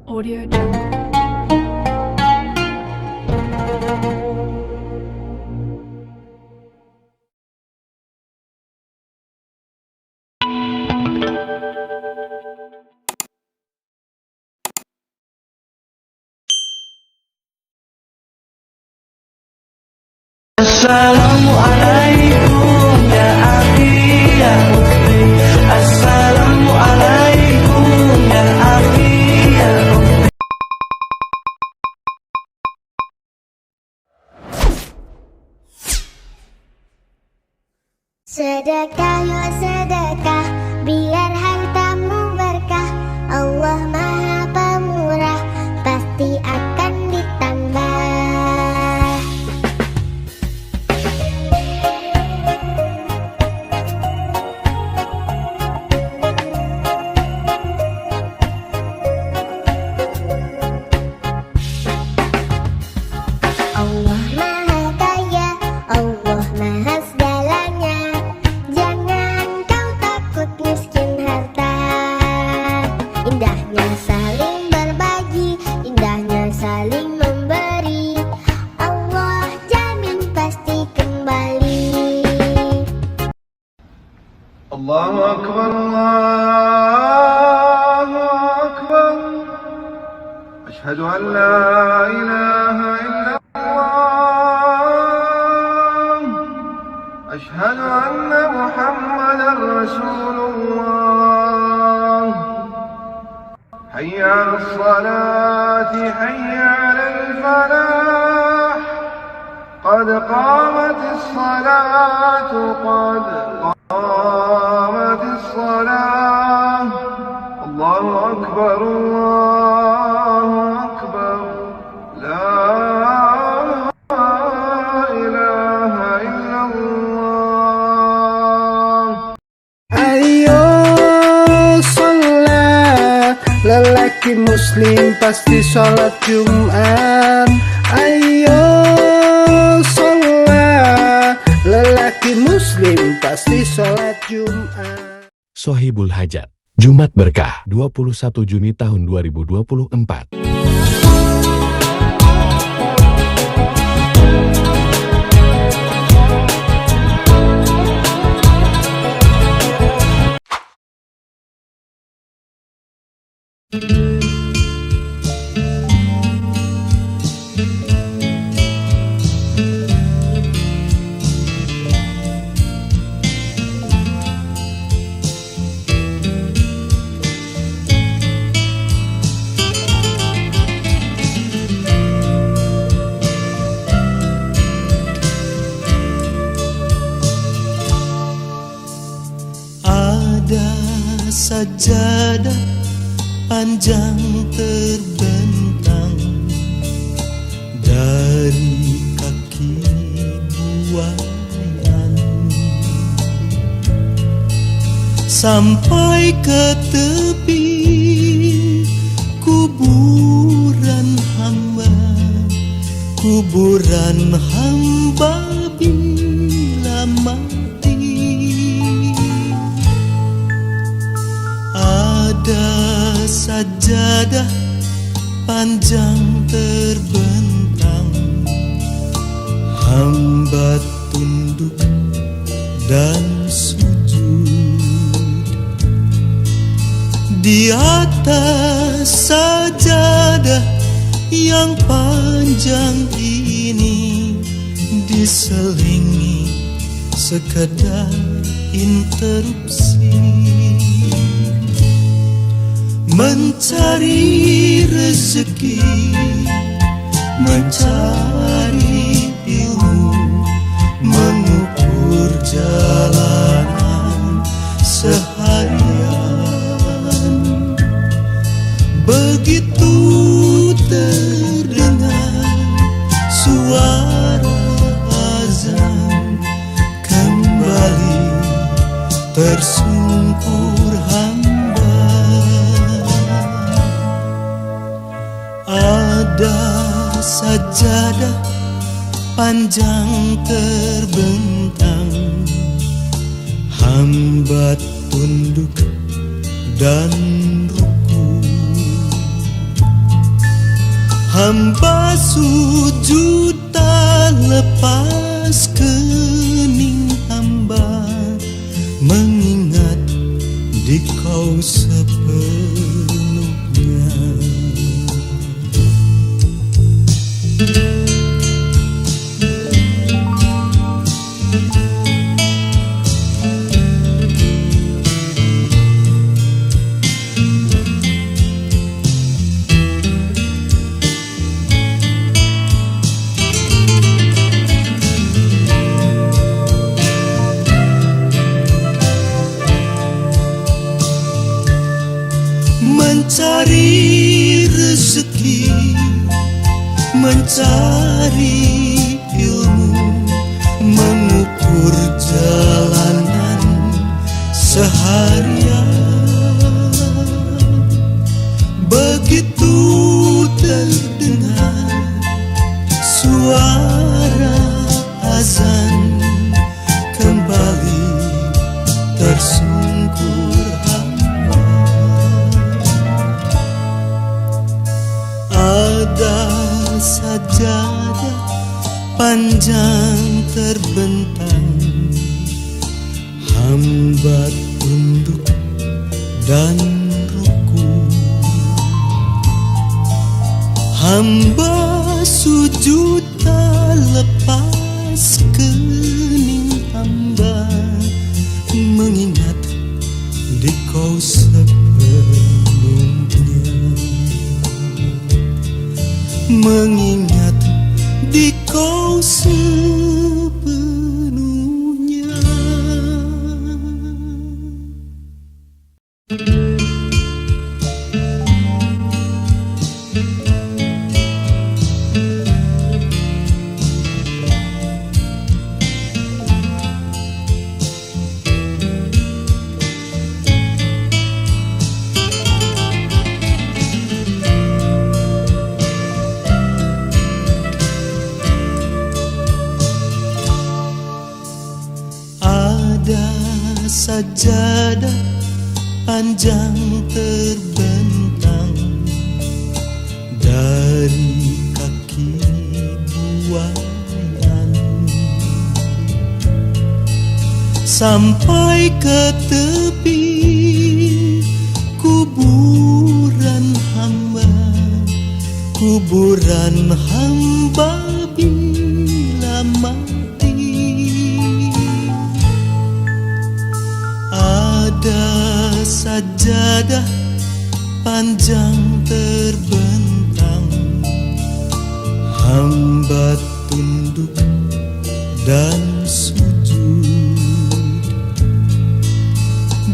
Audio Jungle. Assalamualaikum ya akhi ya ukhti. Assalamualaikum ya akhi ya ukhti. Sedekah ya sedekah, biar hartamu berkah. Allah Maha Pemurah, pasti akan ditambah. Allah Maha Kaya, Allah Maha segalanya. Jangan kau takut miskin harta. Indahnya saling berbagi, indahnya saling memberi. Allah jamin pasti kembali. Allahu Akbar, Allahu Akbar. Ashhadu an la ilaha illallah. Ashhadu anna Muhammadan Rasulullah. Hayya 'alas salati, hayya 'alal falah. قد قامت الصلاة قد قامت الصلاة. الله أكبر الله أكبر. لا إله إلا الله. Ayo sholat, lelaki muslim pasti sholat Jumat. Ayo sholat, lelaki muslim pasti sholat Jumat. Sohibul Hajat, Jumat Berkah, 21 Juni tahun 2024. Ada sajadah panjang terbentang dari kaki buayan sampai ke tepi kuburan hamba, kuburan hamba bila mati. Ada sajadah panjang terbentang, hamba tunduk dan sujud. Di atas sajadah yang panjang ini diselingi sekedar interupsi. Mencari rezeki, mencari ilmu, mengukur jalanan seharian. Begitu terdengar suara azan, kembali tersungkur hamba. Ada sajadah panjang terbentang, hamba tunduk dan ruku. hamba sujud tak lepas kening hamba, mengingat di kau sepenuhnya. Mencari rezeki, mencari ilmu, mengukur jalanan seharian. Begitu terdengar suara azan, kembali tersungkur hamba. Ada sajadah panjang terbentang, hamba tunduk dan rukuk, hamba sujud tak lepas kening hamba, mengingat di kau sepenuhnya, mengingat di kau sepenuhnya. Ada sajadah panjang terbentang dari kaki buayan sampai ke tepi kuburan hamba, kuburan hamba bila mati. Ada sajadah panjang terbentang, hamba tunduk dan sujud.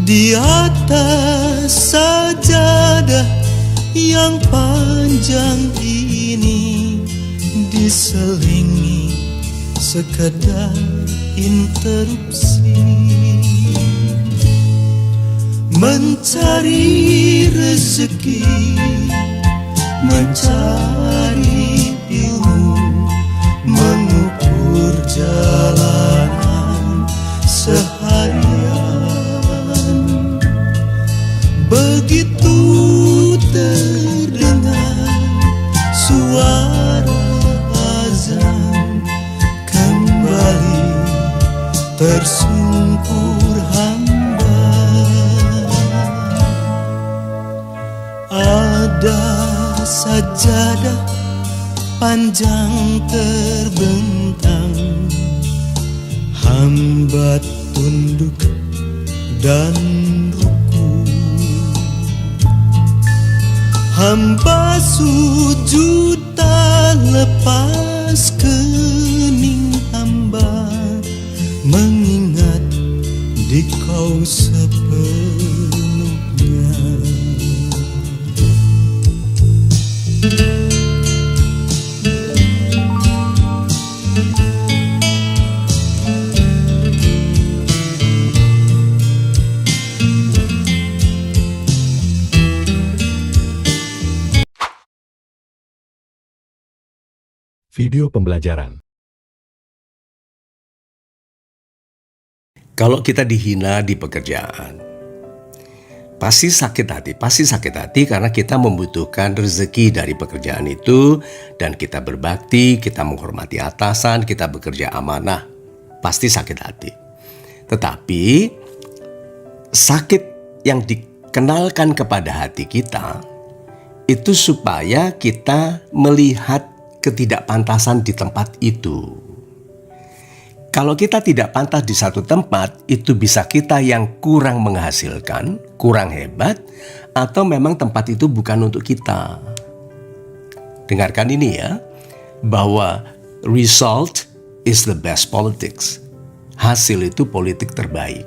Di atas sajadah yang panjang ini diselingi sekedar interupsi, mencari rezeki, mencari ilmu, mengukur jalanan seharian. Begitu terdengar suara azan, kembali tersungkur hamba. Ada sajadah panjang terbentang, hamba tunduk dan rukuk, hamba sujud tak lepas kening hamba, mengingat di kau sepenuhnya. Video pembelajaran. Kalau kita dihina di pekerjaan, pasti sakit hati karena kita membutuhkan rezeki dari pekerjaan itu dan kita berbakti, kita menghormati atasan, kita bekerja amanah, pasti sakit hati. Tetapi sakit yang dikenalkan kepada hati kita itu supaya kita melihat ketidakpantasan di tempat itu. Kalau kita tidak pantas di satu tempat, itu bisa kita yang kurang menghasilkan, kurang hebat, atau memang tempat itu bukan untuk kita. Dengarkan ini ya, bahwa result is the best politics. Hasil itu politik terbaik.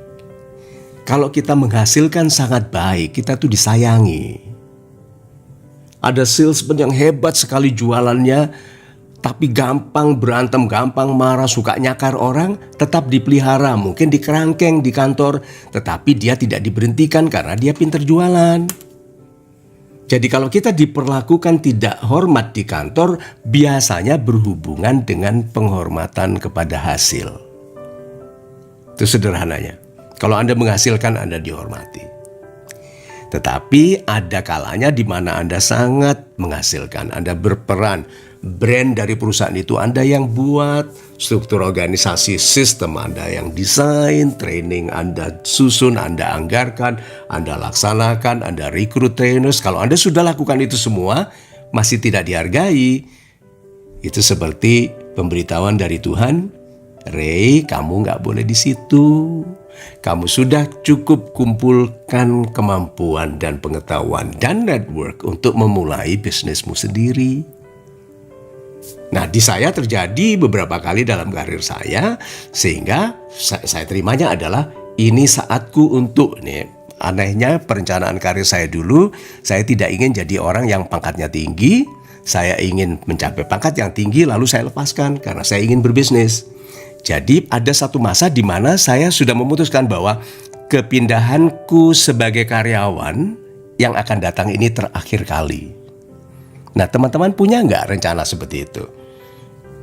Kalau kita menghasilkan sangat baik, kita tuh disayangi. Ada salesman yang hebat sekali jualannya, tapi gampang berantem, gampang marah, suka nyakar orang, tetap dipelihara, mungkin dikerangkeng di kantor, tetapi dia tidak diberhentikan karena dia pintar jualan. Jadi kalau kita diperlakukan tidak hormat di kantor, biasanya berhubungan dengan penghormatan kepada hasil. Itu sederhananya. Kalau Anda menghasilkan, Anda dihormati. Tetapi ada kalanya di mana Anda sangat menghasilkan, Anda berperan. Brand dari perusahaan itu Anda yang buat, struktur organisasi sistem Anda yang desain, training Anda susun, Anda anggarkan, Anda laksanakan, Anda rekrut trainers. Kalau Anda sudah lakukan itu semua, masih tidak dihargai, itu seperti pemberitahuan dari Tuhan, Ray, kamu nggak boleh di situ. Kamu sudah cukup kumpulkan kemampuan dan pengetahuan dan network untuk memulai bisnismu sendiri. Nah, di saya terjadi beberapa kali dalam karir saya, sehingga saya terimanya adalah ini saatku untuk, nih anehnya perencanaan karir saya dulu, saya tidak ingin jadi orang yang pangkatnya tinggi, saya ingin mencapai pangkat yang tinggi lalu saya lepaskan karena saya ingin berbisnis. Jadi ada satu masa di mana saya sudah memutuskan bahwa kepindahanku sebagai karyawan yang akan datang ini terakhir kali. Nah, teman-teman punya nggak rencana seperti itu?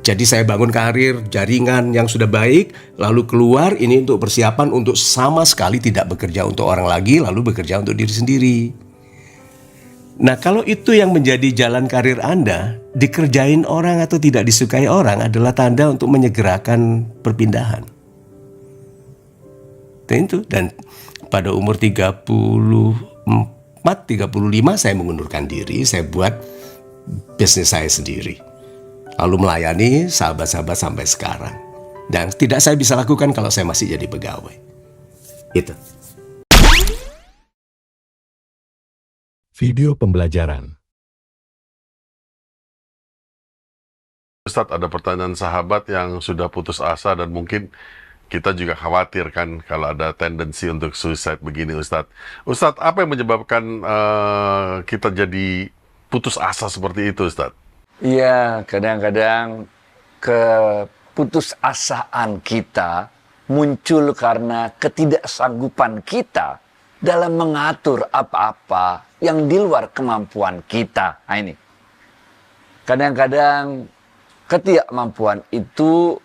Jadi saya bangun karir, jaringan yang sudah baik, lalu keluar ini untuk persiapan untuk sama sekali tidak bekerja untuk orang lagi, lalu bekerja untuk diri sendiri. Nah, kalau itu yang menjadi jalan karir Anda, dikerjain orang atau tidak disukai orang adalah tanda untuk menyegerakan perpindahan. Dan pada umur 34-35 saya mengundurkan diri, saya buat bisnis saya sendiri. Lalu melayani sahabat-sahabat sampai sekarang. Dan tidak saya bisa lakukan kalau saya masih jadi pegawai. Itu. Video pembelajaran. Ustadz, ada pertanyaan sahabat yang sudah putus asa dan mungkin kita juga khawatir kan kalau ada tendensi untuk suicide begini, Ustadz. Ustadz, apa yang menyebabkan kita jadi putus asa seperti itu, Ustadz? Iya, kadang-kadang keputusasaan kita muncul karena ketidaksanggupan kita dalam mengatur apa-apa yang di luar kemampuan kita. Nah, ini. Kadang-kadang ketidakmampuan itu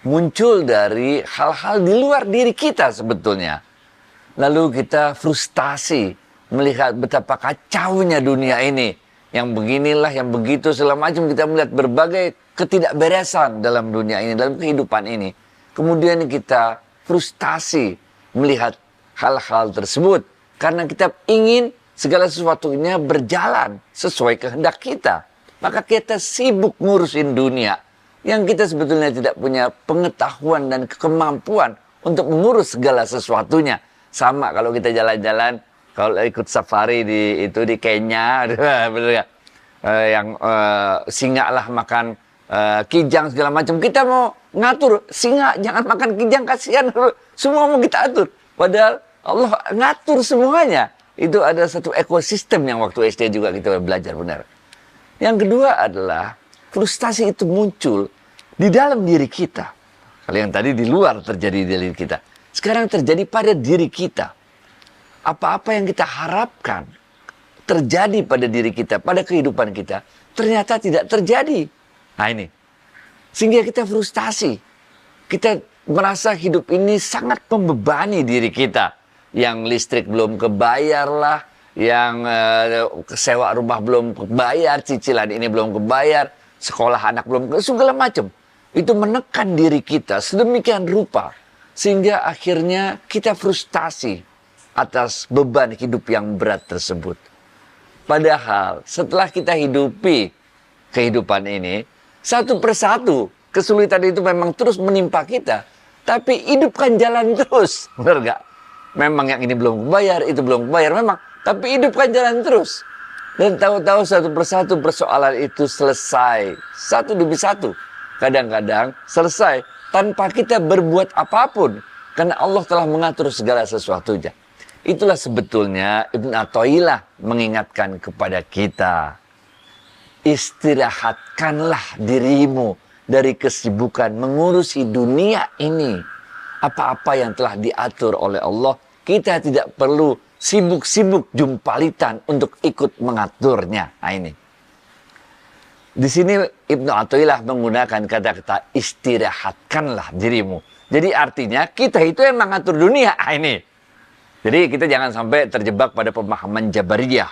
muncul dari hal-hal di luar diri kita sebetulnya. Lalu kita frustasi melihat betapa kacaunya dunia ini. Yang beginilah, yang begitu, segala macam. Kita melihat berbagai ketidakberesan dalam dunia ini, dalam kehidupan ini. Kemudian kita frustasi melihat hal-hal tersebut. Karena kita ingin segala sesuatunya berjalan sesuai kehendak kita. Maka kita sibuk ngurusin dunia. Yang kita sebetulnya tidak punya pengetahuan dan kemampuan untuk mengurus segala sesuatunya. Sama kalau kita jalan-jalan, kalau ikut safari di Kenya, betul ya? Yang singa lah makan kijang segala macam. Kita mau ngatur singa jangan makan kijang, kasihan, semua mau kita atur. Padahal Allah ngatur semuanya. Itu ada satu ekosistem yang waktu SD juga kita belajar benar. Yang kedua adalah frustasi itu muncul di dalam diri kita. Kalau yang tadi di luar terjadi di diri kita, sekarang terjadi pada diri kita. Apa-apa yang kita harapkan terjadi pada diri kita, pada kehidupan kita, ternyata tidak terjadi. Nah ini, sehingga kita frustasi. Kita merasa hidup ini sangat membebani diri kita. yang listrik belum kebayar lah, yang sewa rumah belum kebayar, cicilan ini belum kebayar, sekolah anak belum, segala macam. Itu menekan diri kita sedemikian rupa sehingga akhirnya kita frustasi atas beban hidup yang berat tersebut. Padahal setelah kita hidupi kehidupan ini, satu persatu kesulitan itu memang terus menimpa kita, tapi hidupkan jalan terus, benar gak? Memang yang ini belum kebayar, itu belum kebayar memang, tapi hidupkan jalan terus. Dan tahu-tahu satu persatu persoalan itu selesai, satu demi satu. Kadang-kadang selesai tanpa kita berbuat apapun, karena Allah telah mengatur segala sesuatunya. Itulah sebetulnya Ibn Athaillah mengingatkan kepada kita. Istirahatkanlah dirimu dari kesibukan mengurusi dunia ini. Apa-apa yang telah diatur oleh Allah, kita tidak perlu sibuk-sibuk jumpalitan untuk ikut mengaturnya. Nah ini. Di sini Ibnu Athaillah menggunakan kata-kata istirahatkanlah dirimu. Jadi artinya kita itu yang mengatur dunia. Nah ini. Jadi kita jangan sampai terjebak pada pemahaman Jabariyah.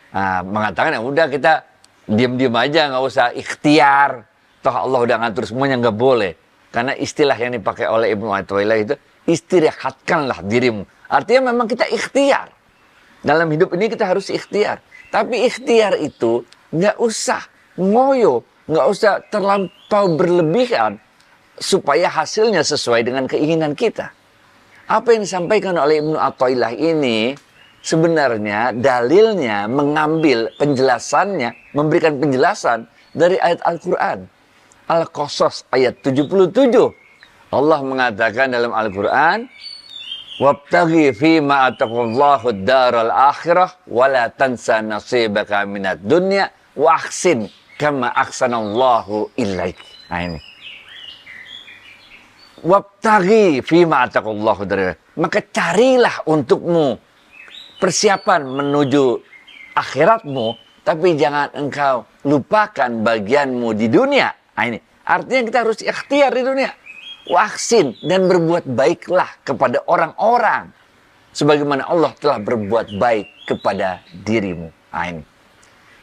Nah, mengatakan ya udah kita diam-diam aja, nggak usah ikhtiar. Toh Allah udah ngatur semuanya, nggak boleh. Karena istilah yang dipakai oleh Ibnu Athaillah itu istirahatkanlah dirimu. Artinya memang kita ikhtiar. Dalam hidup ini kita harus ikhtiar. Tapi ikhtiar itu nggak usah ngoyo, nggak usah terlampau berlebihan supaya hasilnya sesuai dengan keinginan kita. Apa yang disampaikan oleh Ibnu Athaillah ini sebenarnya dalilnya mengambil penjelasannya, memberikan penjelasan dari ayat Al-Quran. Al-Qasas ayat 77. Allah mengatakan dalam Al-Quran, wabtaghi fima ataqallahu ad-daral akhirah wa la tansa nasibaka minad dunya wa ahsin kama ahsanallahu ilaik. Nah ini. Wabtaghi fima ataqallahu ad-daral. Maka carilah untukmu persiapan menuju akhiratmu, tapi jangan engkau lupakan bagianmu di dunia. Nah ini. Artinya kita harus ikhtiar di dunia. Wahsin dan berbuat baiklah kepada orang-orang sebagaimana Allah telah berbuat baik kepada dirimu. Nah ini.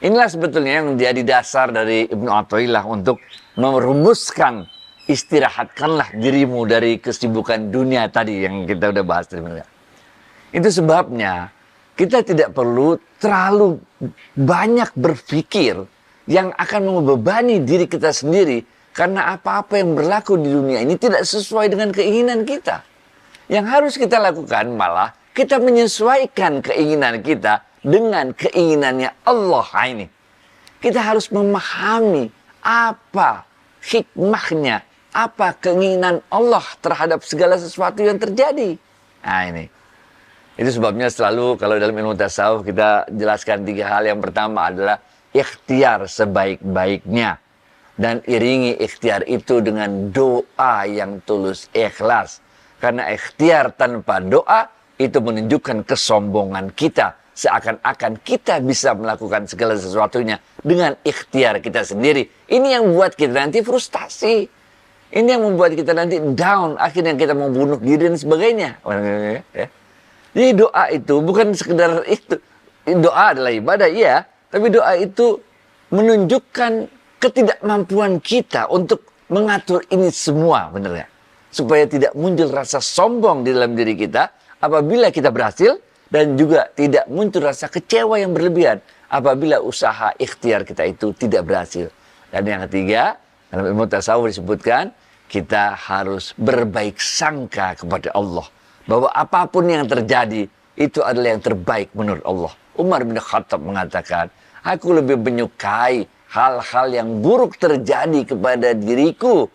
Inilah sebetulnya yang menjadi dasar dari Ibnu Athaillah untuk merumuskan istirahatkanlah dirimu dari kesibukan dunia tadi yang kita udah bahas tadi. Itu sebabnya kita tidak perlu terlalu banyak berpikir yang akan membebani diri kita sendiri. Karena apa-apa yang berlaku di dunia ini tidak sesuai dengan keinginan kita. Yang harus kita lakukan malah kita menyesuaikan keinginan kita dengan keinginannya Allah ini. Kita harus memahami apa hikmahnya, apa keinginan Allah terhadap segala sesuatu yang terjadi. Nah ini. Itu sebabnya selalu kalau dalam ilmu tasawuf kita jelaskan 3 hal. Yang pertama adalah ikhtiar sebaik-baiknya. Dan iringi ikhtiar itu dengan doa yang tulus ikhlas. Karena ikhtiar tanpa doa itu menunjukkan kesombongan kita. Seakan-akan kita bisa melakukan segala sesuatunya dengan ikhtiar kita sendiri. Ini yang membuat kita nanti frustasi. Ini yang membuat kita nanti down. Akhirnya kita mau bunuh diri dan sebagainya. Jadi doa itu bukan sekedar itu. Doa adalah ibadah, iya. Tapi doa itu menunjukkan ketidakmampuan kita untuk mengatur ini semua, benar ya? Supaya tidak muncul rasa sombong di dalam diri kita apabila kita berhasil, dan juga tidak muncul rasa kecewa yang berlebihan apabila usaha ikhtiar kita itu tidak berhasil. Dan yang ketiga, dalam ilmu tasawuf disebutkan, kita harus berbaik sangka kepada Allah. Bahwa apapun yang terjadi, itu adalah yang terbaik menurut Allah. Umar bin Khattab mengatakan, aku lebih menyukai hal-hal yang buruk terjadi kepada diriku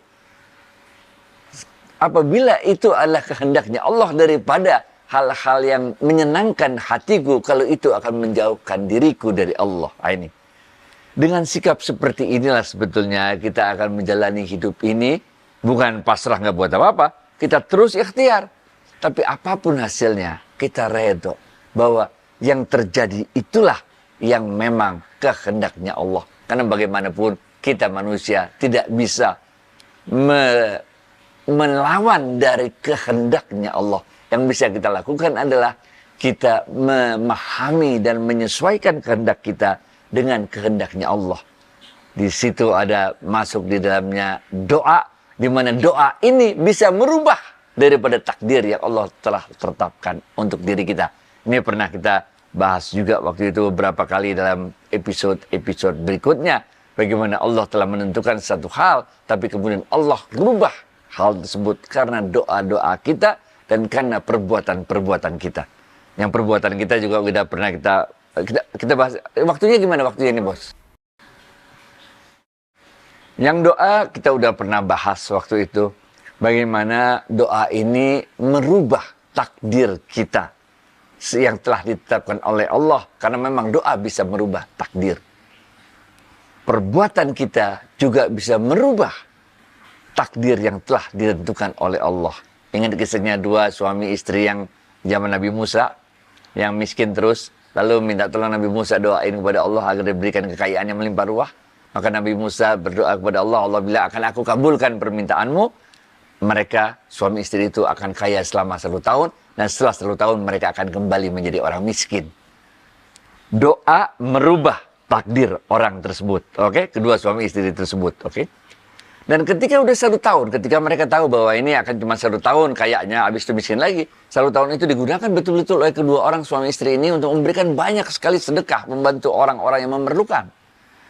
apabila itu adalah kehendaknya Allah daripada hal-hal yang menyenangkan hatiku kalau itu akan menjauhkan diriku dari Allah. Ini. Dengan sikap seperti inilah sebetulnya kita akan menjalani hidup ini bukan pasrah nggak buat apa-apa, kita terus ikhtiar. Tapi apapun hasilnya kita redho bahwa yang terjadi itulah yang memang kehendaknya Allah. Karena bagaimanapun kita manusia tidak bisa melawan dari kehendaknya Allah. Yang bisa kita lakukan adalah kita memahami dan menyesuaikan kehendak kita dengan kehendaknya Allah. Di situ ada masuk di dalamnya doa, di mana doa ini bisa merubah daripada takdir yang Allah telah tetapkan untuk diri kita. Ini pernah kita bahas juga waktu itu beberapa kali dalam episode-episode berikutnya. Bagaimana Allah telah menentukan satu hal, tapi kemudian Allah rubah hal tersebut karena doa-doa kita dan karena perbuatan-perbuatan kita. Yang perbuatan kita juga sudah pernah kita bahas. Waktunya gimana waktunya ini, Bos? Yang doa kita udah pernah bahas waktu itu. Bagaimana doa ini merubah takdir kita yang telah ditetapkan oleh Allah. Karena memang doa bisa merubah takdir. Perbuatan kita juga bisa merubah takdir yang telah ditentukan oleh Allah. Ingat kisahnya dua suami istri yang zaman Nabi Musa, yang miskin terus, lalu minta tolong Nabi Musa doain kepada Allah agar diberikan kekayaan yang melimpah ruah. Maka Nabi Musa berdoa kepada Allah, Allah bilang akan aku kabulkan permintaanmu. Mereka, suami istri itu akan kaya selama 1 tahun, dan setelah 1 tahun mereka akan kembali menjadi orang miskin. Doa merubah takdir orang tersebut, oke? Kedua suami istri tersebut, oke? Dan ketika udah 1 tahun, ketika mereka tahu bahwa ini akan cuma 1 tahun, kayaknya habis itu miskin lagi. 1 tahun itu digunakan betul-betul oleh kedua orang suami istri ini untuk memberikan banyak sekali sedekah, membantu orang-orang yang memerlukan.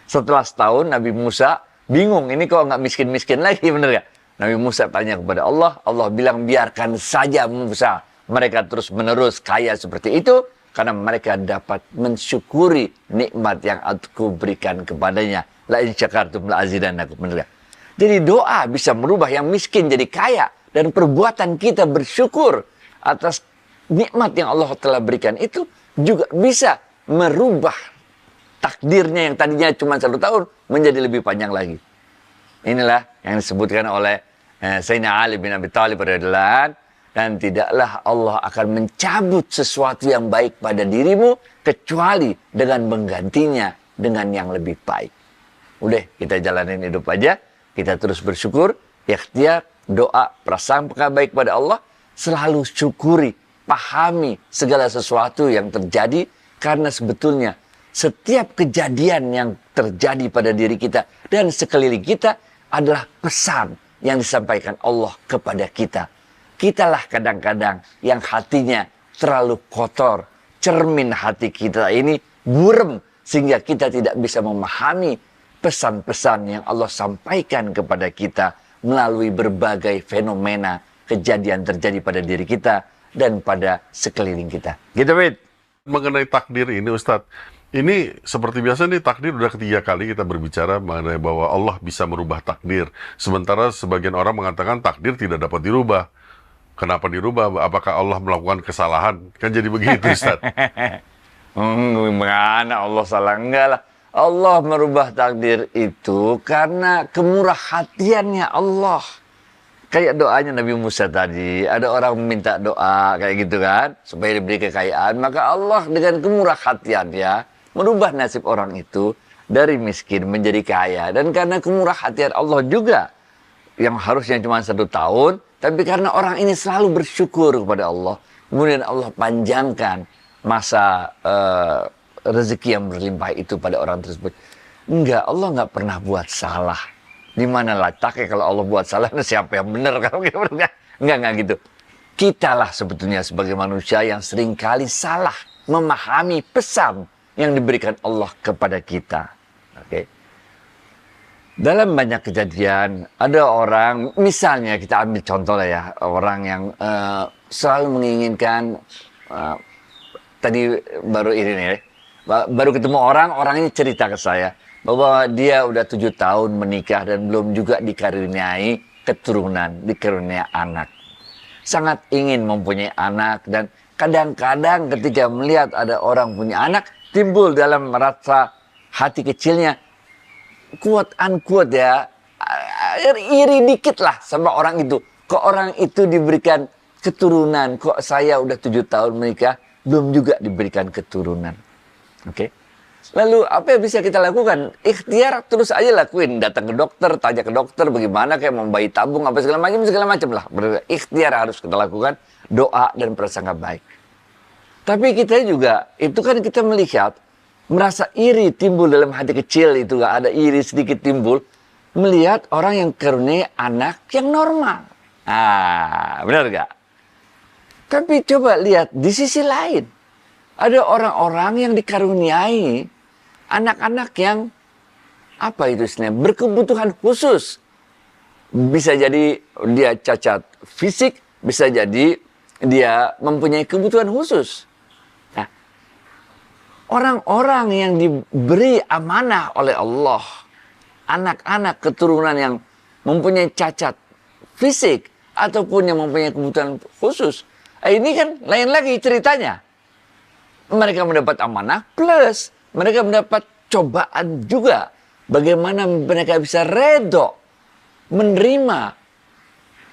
Setelah setahun Nabi Musa bingung, ini kok nggak miskin-miskin lagi, bener gak? Nabi Musa tanya kepada Allah, Allah bilang biarkan saja Musa, mereka terus-menerus kaya seperti itu, karena mereka dapat mensyukuri nikmat yang aku berikan kepadanya. La in syakartum la azidannakum, bener gak? Jadi doa bisa merubah yang miskin jadi kaya, dan perbuatan kita bersyukur atas nikmat yang Allah telah berikan itu juga bisa merubah takdirnya yang tadinya cuma 1 tahun menjadi lebih panjang lagi. Inilah yang disebutkan oleh Sayyidina Ali bin Abi Thalib radhiyallahu anhu, dan tidaklah Allah akan mencabut sesuatu yang baik pada dirimu kecuali dengan menggantinya dengan yang lebih baik. Udah, kita jalanin hidup aja, kita terus bersyukur, ikhtiar, doa, prasangka baik pada Allah, selalu syukuri, pahami segala sesuatu yang terjadi, karena sebetulnya setiap kejadian yang terjadi pada diri kita dan sekeliling kita adalah pesan yang disampaikan Allah kepada kita. Kitalah kadang-kadang yang hatinya terlalu kotor. Cermin hati kita ini buram sehingga kita tidak bisa memahami pesan-pesan yang Allah sampaikan kepada kita melalui berbagai fenomena kejadian terjadi pada diri kita dan pada sekeliling kita. Gitu, Wid. Mengenai takdir ini, Ustadz, ini seperti biasa nih, takdir udah ketiga kali kita berbicara mengenai bahwa Allah bisa merubah takdir. Sementara sebagian orang mengatakan takdir tidak dapat dirubah. Kenapa dirubah? Apakah Allah melakukan kesalahan? Kan jadi begitu, Ustaz. Gimana Allah salah? Enggak lah. Allah merubah takdir itu karena kemurah hatiannya Allah. Kayak doanya Nabi Musa tadi, ada orang meminta doa kayak gitu kan, supaya diberi kekayaan, maka Allah dengan kemurah hatiannya merubah nasib orang itu dari miskin menjadi kaya. Dan karena kemurah hatian Allah juga, yang harusnya cuma 1 tahun, tapi karena orang ini selalu bersyukur kepada Allah, kemudian Allah panjangkan masa rezeki yang berlimpah itu pada orang tersebut. Enggak, Allah nggak pernah buat salah. Di mana letaknya kalau Allah buat salah, siapa yang benar? Kalau gitu, enggak gitu. Kitalah sebetulnya sebagai manusia yang seringkali salah memahami pesan yang diberikan Allah kepada kita. Oke. Dalam banyak kejadian, ada orang, misalnya kita ambil contoh lah ya, orang yang selalu menginginkan, tadi baru ini nih, baru ketemu orang ini cerita ke saya, bahwa dia udah 7 tahun menikah dan belum juga dikaruniai keturunan, dikaruniai anak. Sangat ingin mempunyai anak, dan kadang-kadang ketika melihat ada orang punya anak, timbul dalam rasa hati kecilnya, quote unquote ya, iri dikit lah sama orang itu. Kok orang itu diberikan keturunan, kok saya udah 7 tahun menikah, belum juga diberikan keturunan. Oke. Lalu apa yang bisa kita lakukan? Ikhtiar terus aja lakuin. Datang ke dokter, tanya ke dokter bagaimana, kayak mau bayi tabung apa segala macam lah. Ikhtiar harus kita lakukan, doa dan prasangka baik. Tapi kita juga, itu kan kita melihat, merasa iri timbul dalam hati kecil itu, gak ada iri sedikit timbul, melihat orang yang karunia anak yang normal. Benar gak? Tapi coba lihat di sisi lain, ada orang-orang yang dikaruniai anak-anak yang apa itu istilahnya, berkebutuhan khusus. Bisa jadi dia cacat fisik, bisa jadi dia mempunyai kebutuhan khusus. Nah, orang-orang yang diberi amanah oleh Allah, anak-anak keturunan yang mempunyai cacat fisik ataupun yang mempunyai kebutuhan khusus, ini kan lain lagi ceritanya. Mereka mendapat amanah plus mereka mendapat cobaan juga. Bagaimana mereka bisa redho menerima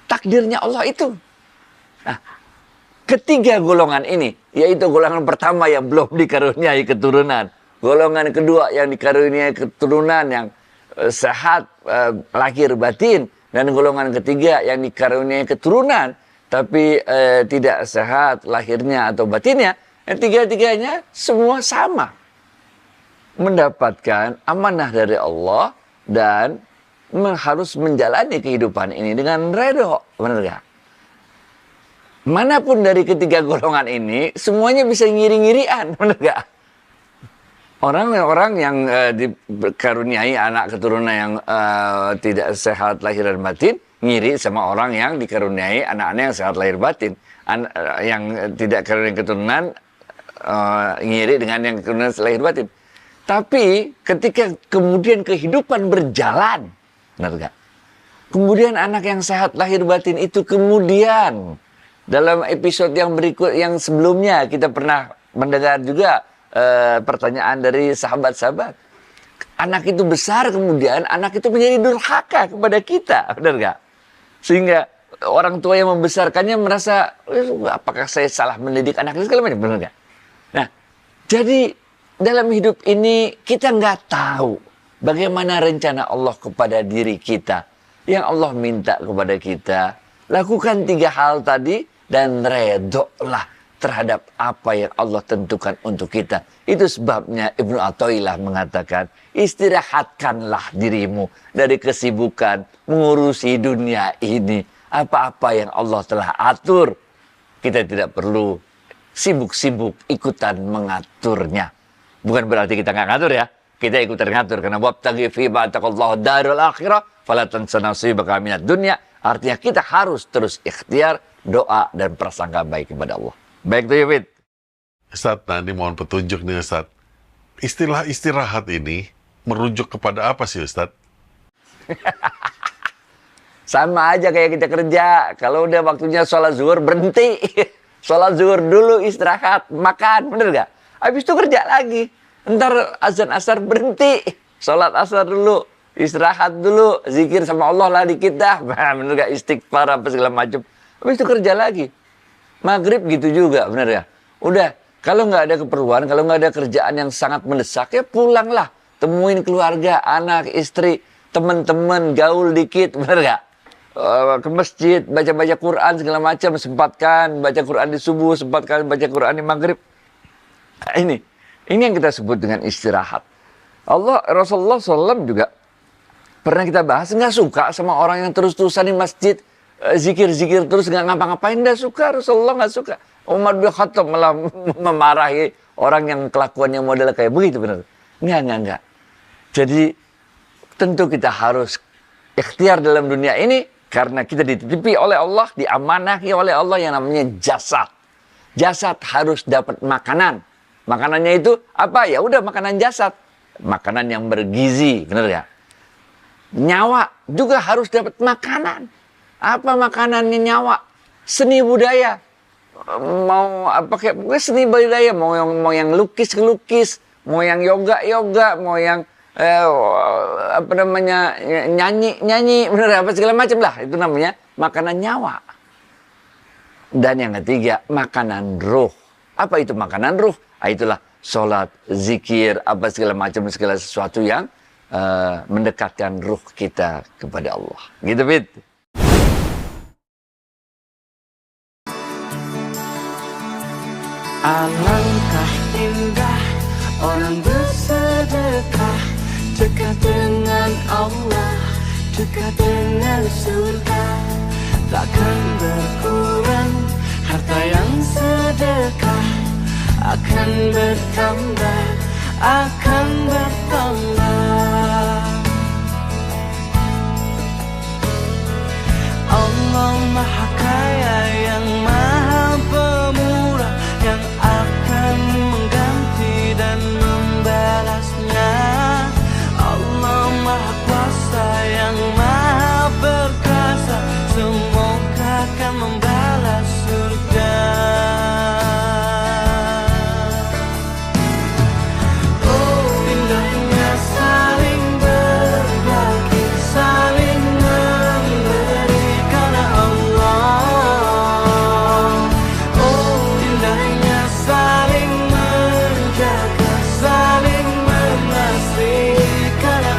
takdirnya Allah itu. Nah, ketiga golongan ini, yaitu golongan pertama yang belum dikaruniai keturunan, golongan kedua yang dikaruniai keturunan yang sehat lahir batin, dan golongan ketiga yang dikaruniai keturunan tapi tidak sehat lahirnya atau batinnya, tiga-tiganya semua sama mendapatkan amanah dari Allah dan harus menjalani kehidupan ini dengan redho, benar gak? Manapun dari ketiga golongan ini, semuanya bisa ngiri-ngirian, benar gak? Orang-orang yang dikaruniai anak keturunan yang tidak sehat lahir dan batin, ngiri sama orang yang dikaruniai anak-anak yang sehat lahir batin. Yang tidak karuniai keturunan, ngiri dengan yang keturunan lahir batin. Tapi ketika kemudian kehidupan berjalan, benar gak? Kemudian anak yang sehat lahir batin itu kemudian dalam episode yang berikut yang sebelumnya kita pernah mendengar juga pertanyaan dari sahabat-sahabat. Anak itu besar kemudian anak itu menjadi durhaka kepada kita, benar gak? Sehingga orang tua yang membesarkannya merasa apakah saya salah mendidik anak itu segala macam, benar gak? Nah, jadi dalam hidup ini kita nggak tahu bagaimana rencana Allah kepada diri kita. Yang Allah minta kepada kita, lakukan 3 hal tadi dan redholah terhadap apa yang Allah tentukan untuk kita. Itu sebabnya Ibnu Athaillah mengatakan, istirahatkanlah dirimu dari kesibukan mengurusi dunia ini. Apa-apa yang Allah telah atur, kita tidak perlu sibuk-sibuk ikutan mengaturnya. Bukan berarti kita nggak ngatur ya. Kita ikutan ngatur. Karena wabtaghi fi ma ataqallahu darul akhirah fala tansa nasibaka minad dunya. Artinya kita harus terus ikhtiar, doa, dan prasangka baik kepada Allah. Baik tuh ya, Fit. Ustadz, nah ini mohon petunjuk nih Ustadz. Istilah istirahat ini merujuk kepada apa sih Ustadz? Sama aja kayak kita kerja. Kalau udah waktunya sholat zuhur, berhenti. Sholat zuhur dulu, istirahat, makan. Bener gak? Habis itu kerja lagi. Ntar azan asar berhenti. Sholat asar dulu. Istirahat dulu. Zikir sama Allah lah dikit dah. Bener gak? Istighfar apa segala macam. Habis itu kerja lagi. Maghrib gitu juga. Bener ya? Udah. Kalau nggak ada keperluan, kalau nggak ada kerjaan yang sangat mendesak, ya pulanglah. Temuin keluarga, anak, istri, teman-teman, gaul dikit. Bener gak? Ke masjid, baca-baca Quran segala macam. Sempatkan baca Quran di subuh. Sempatkan baca Quran di maghrib. Ini yang kita sebut dengan istirahat. Rasulullah SAW juga pernah kita bahas, nggak suka sama orang yang terus-terusan di masjid zikir-zikir terus nggak ngapa-ngapain. Nggak suka, Rasulullah nggak suka. Umar bin Khattab malah memarahi orang yang kelakuannya model kayak begitu, benar? Nggak. Jadi tentu kita harus ikhtiar dalam dunia ini karena kita dititipi oleh Allah, diamanahi oleh Allah yang namanya jasad. Jasad harus dapat makanan. Makanannya itu apa? Ya udah makanan jasad. Makanan yang bergizi, benar ya? Nyawa juga harus dapat makanan. Apa makanannya nyawa? Seni budaya. Mau apa kayak seni budaya, mau yang lukis, mau yang yoga, mau yang nyanyi, benar apa segala macam lah. Itu namanya makanan nyawa. Dan yang ketiga, makanan ruh. Apa itu makanan ruh? Itulah sholat, zikir, apa segala macam, segala sesuatu yang mendekatkan ruh kita kepada Allah. Gitu, Fit. Alangkah indah orang bersedekah, dekat dengan Allah, dekat dengan surga. Takkan berkurang harta yang sedekah, akan bertambah, akan bertambah. Allah Maha Kaya yang Maha Pemurah, yang akan mengganti dan membalasnya. Allah Maha Kuasa yang Maha Perkasa, semoga akan membalas surga. Oh, indahnya saling berbagi, saling memberi karena Allah. Oh, indahnya saling menjaga, saling mengasihi karena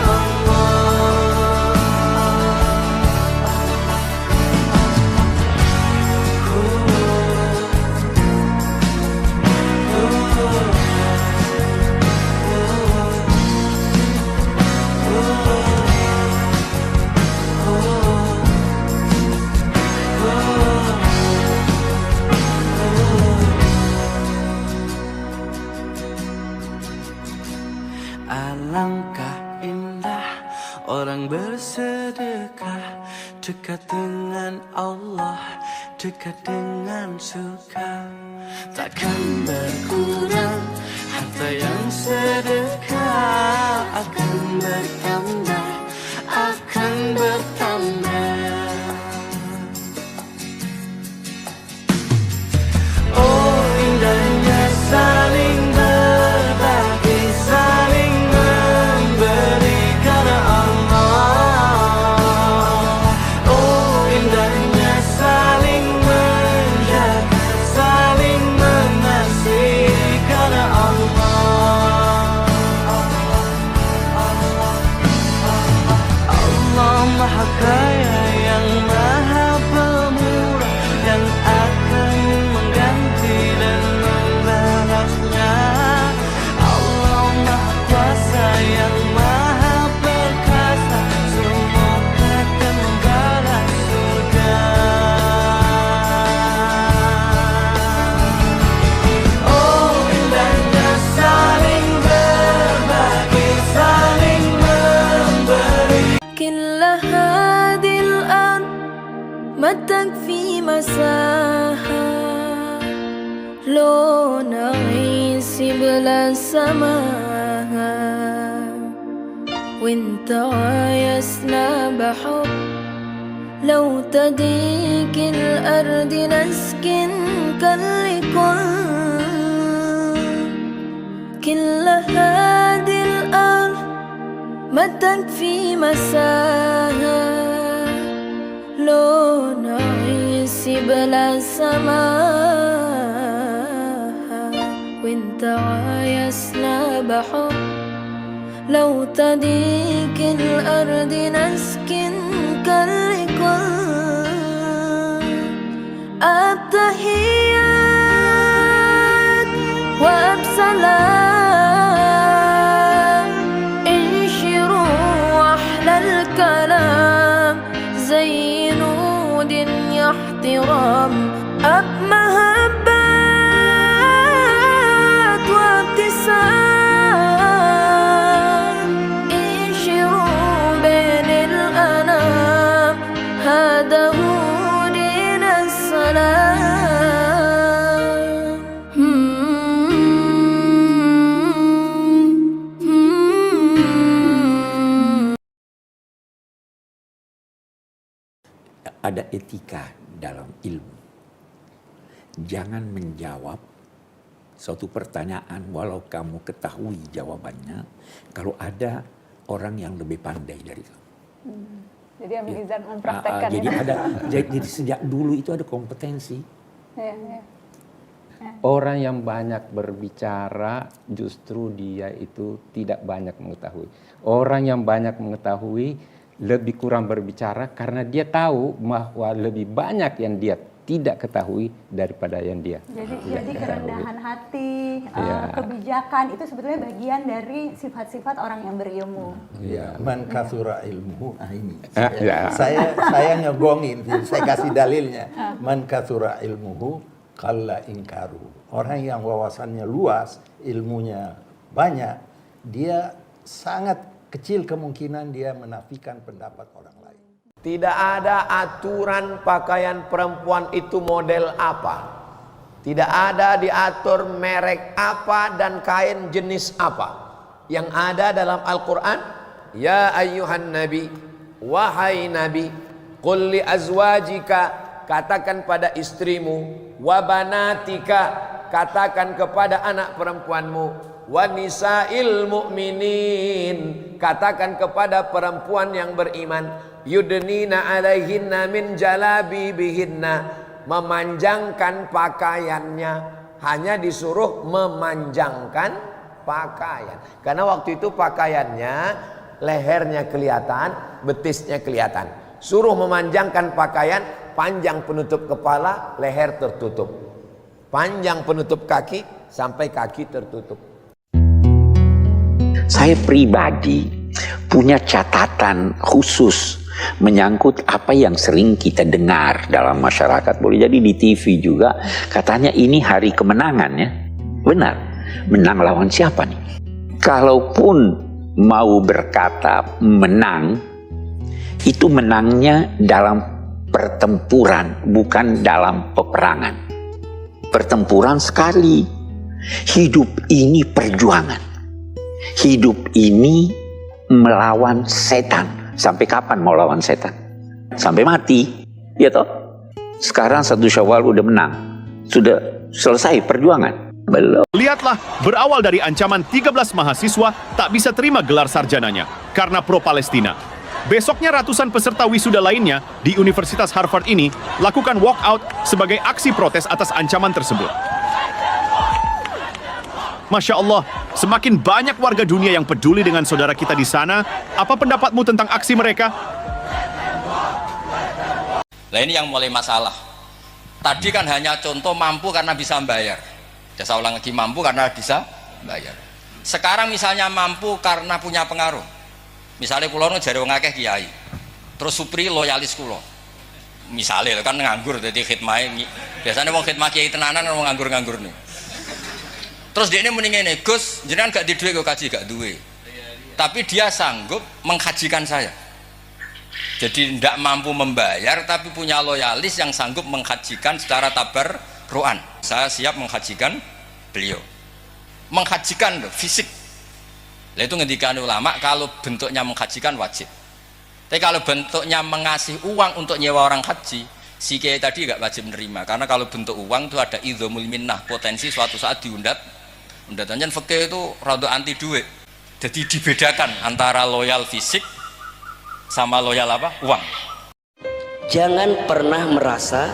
Alangkah indah orang bersedekah, dekat dengan Allah, dekat dengan surga. Takkan berkurang harta yang sedekah, akan bertambah, akan bertambah. Oh, indahnya saling berbagi, saling memberi karena Allah. Oh, indahnya saling menjaga, saling mengasihi karena Allah. Allah Maha Kaya yang Maha Pemurah, yang akan mengganti dan membalasnya. Allah Maha Kuasa yang Maha Perkasa, semoga akan membalas surga. Oh, indahnya saling berbagi, saling memberi. كل هذه الأرض ما تكفي مساحة لو نعيش بلا سماها وانت عايزنا بحب لو تديك الأرض نسكن كل هذه الأرض ما تكفي مساها لو نعيش بلا سماها وانت عايزنا بحب لو تديك الأرض نسكن التحيات وأبسلام انشروا أحلى الكلام زينوا دنيا احترام أب محبات وابتسام انشروا بين الأنام هذا هو دين السلام Ada etika dalam ilmu. Jangan menjawab suatu pertanyaan walau kamu ketahui jawabannya kalau ada orang yang lebih pandai dari kamu. Jadi ambil izin mempraktekkan. Jadi sejak dulu itu ada kompetensi. Ya. Orang yang banyak berbicara justru dia itu tidak banyak mengetahui. Orang yang banyak mengetahui lebih kurang berbicara karena dia tahu bahwa lebih banyak yang dia tidak ketahui daripada yang dia Jadi kerendahan hati, Iya. kebijakan itu sebetulnya bagian dari sifat-sifat orang yang berilmu. Ya, man katsura ilmuhu. Ini. ya. Saya nyogongin, saya kasih dalilnya. Man katsura ilmuhu qalla inkaru. Orang yang wawasannya luas, ilmunya banyak, dia sangat kecil kemungkinan dia menafikan pendapat orang lain. Tidak ada aturan pakaian perempuan itu model apa. Tidak ada diatur merek apa dan kain jenis apa. Yang ada dalam Al-Quran, ya ayyuhan nabi, wahai nabi, qul li azwajika, katakan pada istrimu, wa banatika, katakan kepada anak perempuanmu, wa nisa'il mu'minin, katakan kepada perempuan yang beriman, yudnina alaihinna min jalabibihinna, memanjangkan pakaiannya. Hanya disuruh memanjangkan pakaian, karena waktu itu pakaiannya lehernya kelihatan, betisnya kelihatan. Suruh memanjangkan pakaian, panjang penutup kepala, leher tertutup, panjang penutup kaki sampai kaki tertutup. Saya pribadi punya catatan khusus menyangkut apa yang sering kita dengar dalam masyarakat. Boleh jadi di TV juga katanya ini hari kemenangan ya. Benar, menang lawan siapa nih? Kalaupun mau berkata menang, itu menangnya dalam pertempuran, bukan dalam peperangan. Pertempuran sekali. Hidup ini perjuangan. Hidup ini melawan setan. Sampai kapan mau lawan setan? Sampai mati, ya toh? Sekarang 1 Syawal udah menang, sudah selesai perjuangan. Belum. Lihatlah, berawal dari ancaman 13 mahasiswa tak bisa terima gelar sarjananya karena pro-Palestina. Besoknya ratusan peserta wisuda lainnya di Universitas Harvard ini lakukan walkout sebagai aksi protes atas ancaman tersebut. Masya Allah, semakin banyak warga dunia yang peduli dengan saudara kita di sana. Apa pendapatmu tentang aksi mereka? Nah ini yang mulai masalah. Tadi kan hanya contoh mampu karena bisa bayar. Saya ulang lagi, mampu karena bisa bayar. Sekarang misalnya mampu karena punya pengaruh. Misalnya kulo nu jare wong akeh kiai. Terus supri loyalis kulo. Misalnya kan nganggur jadi khidmah. Biasanya wong khidmah kiai tenanan wong nganggur-nganggur nih. Terus dia ini mendingin nih, Gus, jenengan gak di duit, gue kaji gak duit. Tapi dia sanggup menghajikan saya. Jadi tidak mampu membayar, tapi punya loyalis yang sanggup menghajikan secara tabarruan. Saya siap menghajikan beliau. Menghajikan loh, fisik. Nah, itu ngendikan ulama, kalau bentuknya menghajikan wajib. Tapi kalau bentuknya mengasih uang untuk nyewa orang haji, si kiai tadi gak wajib menerima. Karena kalau bentuk uang itu ada idzamul minnah, potensi suatu saat diundat. Undatannya fikih itu rada anti duit. Jadi dibedakan antara loyal fisik sama loyal apa? Uang. Jangan pernah merasa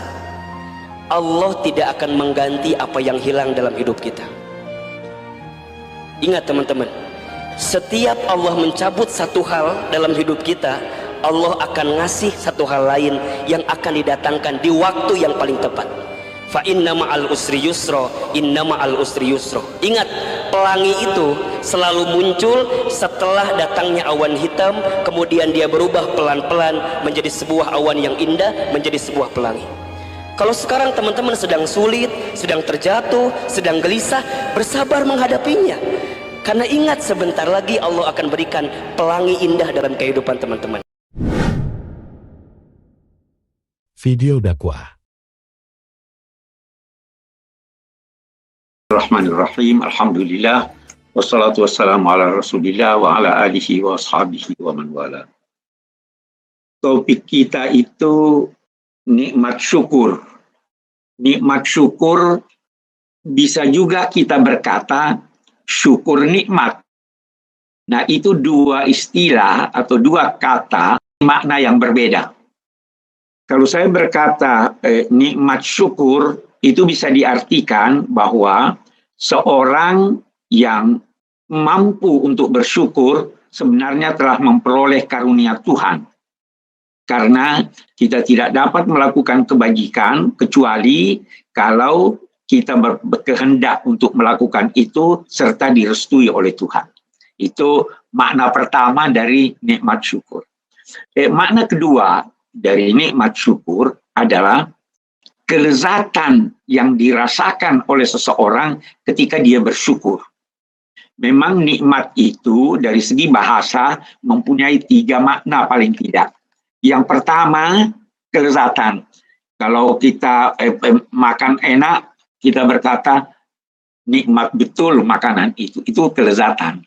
Allah tidak akan mengganti apa yang hilang dalam hidup kita. Ingat teman-teman, setiap Allah mencabut satu hal dalam hidup kita, Allah akan ngasih satu hal lain yang akan didatangkan di waktu yang paling tepat. Fa inna ma'al usri yusra, inna ma'al usri yusra. Ingat, pelangi itu selalu muncul setelah datangnya awan hitam, kemudian dia berubah pelan-pelan menjadi sebuah awan yang indah, menjadi sebuah pelangi. Kalau sekarang teman-teman sedang sulit, sedang terjatuh, sedang gelisah, bersabar menghadapinya. Karena ingat, sebentar lagi Allah akan berikan pelangi indah dalam kehidupan teman-teman. Video dakwah. Bismillahirrahmanirrahim. Alhamdulillah. Wassalatu wassalamu ala rasulillah wa ala alihi wa ashabihi wa man wala. Topik kita itu nikmat syukur. Nikmat syukur bisa juga kita berkata syukur nikmat. Nah, itu dua istilah atau dua kata makna yang berbeda. Kalau saya berkata nikmat syukur, itu bisa diartikan bahwa seorang yang mampu untuk bersyukur sebenarnya telah memperoleh karunia Tuhan. Karena kita tidak dapat melakukan kebajikan kecuali kalau kita berkehendak untuk melakukan itu serta direstui oleh Tuhan. Itu makna pertama dari nikmat syukur. Makna kedua dari nikmat syukur adalah kelezatan yang dirasakan oleh seseorang ketika dia bersyukur. Memang nikmat itu dari segi bahasa mempunyai 3 makna paling tidak. Yang pertama, kelezatan. Kalau kita makan enak, kita berkata nikmat betul makanan itu kelezatan.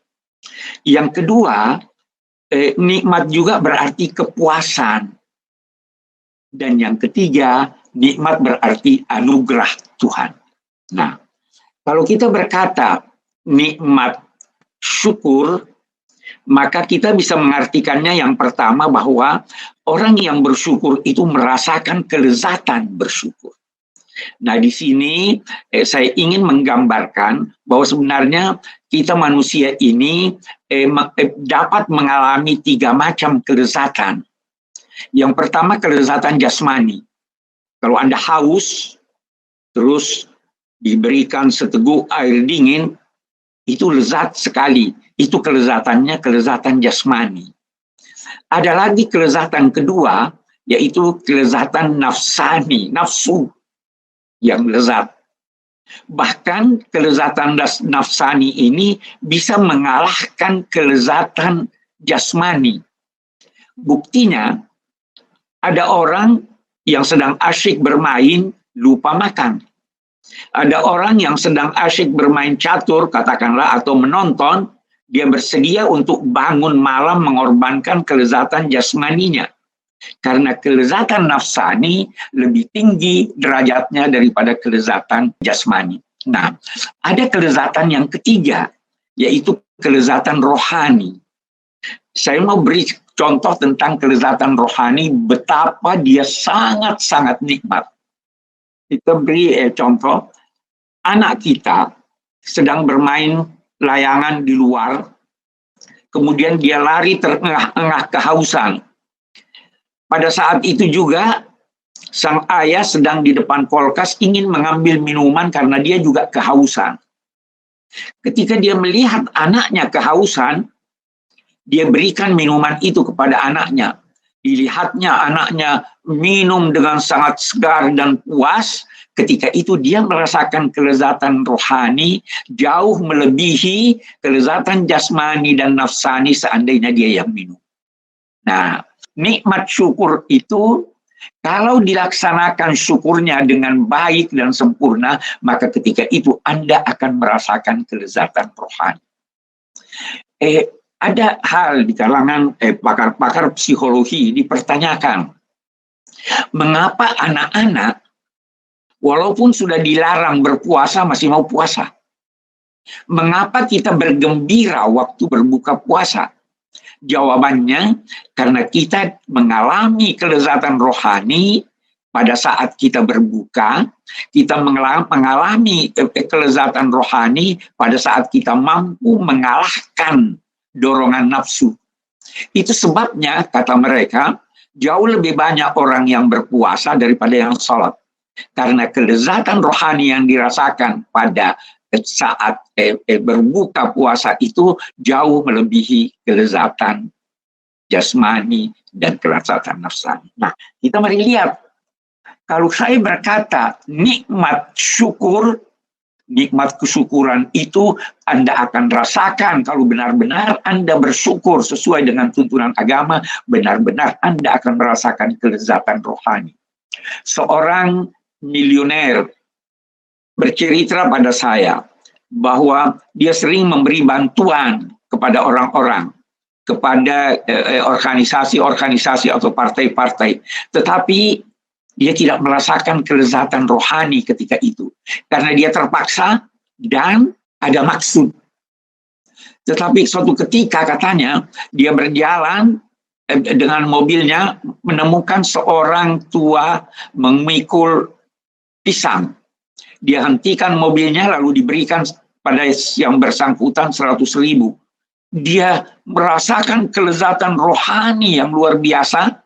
Yang kedua, nikmat juga berarti kepuasan. Dan yang ketiga, nikmat berarti anugerah Tuhan. Nah, kalau kita berkata nikmat syukur, maka kita bisa mengartikannya yang pertama bahwa orang yang bersyukur itu merasakan kelezatan bersyukur. Nah, di sini saya ingin menggambarkan bahwa sebenarnya kita manusia ini dapat mengalami 3 macam kelezatan. Yang pertama kelezatan jasmani. Kalau Anda haus, terus diberikan seteguk air dingin, itu lezat sekali. Itu kelezatannya kelezatan jasmani. Ada lagi kelezatan kedua, yaitu kelezatan nafsani, nafsu yang lezat. Bahkan kelezatan nafsani ini bisa mengalahkan kelezatan jasmani. Buktinya, ada orang yang sedang asyik bermain, lupa makan. Ada orang yang sedang asyik bermain catur, katakanlah, atau menonton, dia bersedia untuk bangun malam mengorbankan kelezatan jasmaninya. Karena kelezatan nafsani lebih tinggi derajatnya daripada kelezatan jasmani. Nah, ada kelezatan yang ketiga, yaitu kelezatan rohani. Saya mau beri contoh tentang kelezatan rohani, betapa dia sangat-sangat nikmat. Kita beri contoh, anak kita sedang bermain layangan di luar, kemudian dia lari terengah-engah kehausan. Pada saat itu juga, sang ayah sedang di depan kulkas ingin mengambil minuman karena dia juga kehausan. Ketika dia melihat anaknya kehausan, dia berikan minuman itu kepada anaknya. Dilihatnya anaknya minum dengan sangat segar dan puas. Ketika itu dia merasakan kelezatan rohani jauh melebihi kelezatan jasmani dan nafsani seandainya dia yang minum. Nah, nikmat syukur itu kalau dilaksanakan syukurnya dengan baik dan sempurna, maka ketika itu Anda akan merasakan kelezatan rohani. Ada hal di kalangan pakar-pakar psikologi dipertanyakan, mengapa anak-anak walaupun sudah dilarang berpuasa masih mau puasa? Mengapa kita bergembira waktu berbuka puasa? Jawabannya, karena kita mengalami kelezatan rohani pada saat kita berbuka, kita mengalami kelezatan rohani pada saat kita mampu mengalahkan dorongan nafsu. Itu sebabnya, kata mereka, jauh lebih banyak orang yang berpuasa daripada yang sholat. Karena kelezatan rohani yang dirasakan pada saat berbuka puasa itu jauh melebihi kelezatan jasmani dan kelezatan nafsani. Nah, kita mari lihat. Kalau saya berkata nikmat syukur, nikmat kesyukuran itu Anda akan rasakan kalau benar-benar Anda bersyukur sesuai dengan tuntunan agama, benar-benar Anda akan merasakan kelezatan rohani. Seorang miliuner bercerita pada saya bahwa dia sering memberi bantuan kepada orang-orang, kepada organisasi-organisasi atau partai-partai, tetapi dia tidak merasakan kelezatan rohani ketika itu. Karena dia terpaksa dan ada maksud. Tetapi suatu ketika katanya, dia berjalan dengan mobilnya, menemukan seorang tua memikul pisang. Dia hentikan mobilnya lalu diberikan pada yang bersangkutan 100.000. Dia merasakan kelezatan rohani yang luar biasa.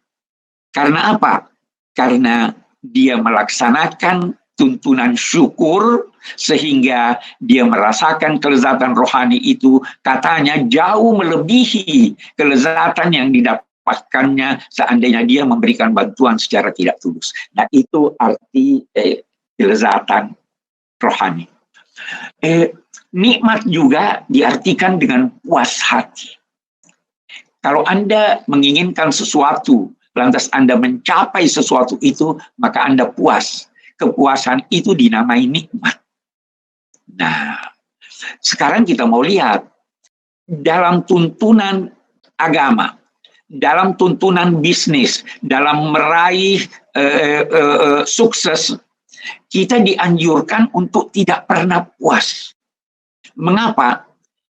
Karena apa? Karena dia melaksanakan tuntunan syukur sehingga dia merasakan kelezatan rohani itu, katanya jauh melebihi kelezatan yang didapatkannya seandainya dia memberikan bantuan secara tidak tulus. Nah, itu arti kelezatan rohani. Nikmat juga diartikan dengan puas hati. Kalau Anda menginginkan sesuatu, lantas Anda mencapai sesuatu itu, maka Anda puas. Kepuasan itu dinamai nikmat. Nah, sekarang kita mau lihat dalam tuntunan agama, dalam tuntunan bisnis, dalam meraih sukses, kita dianjurkan untuk tidak pernah puas. Mengapa?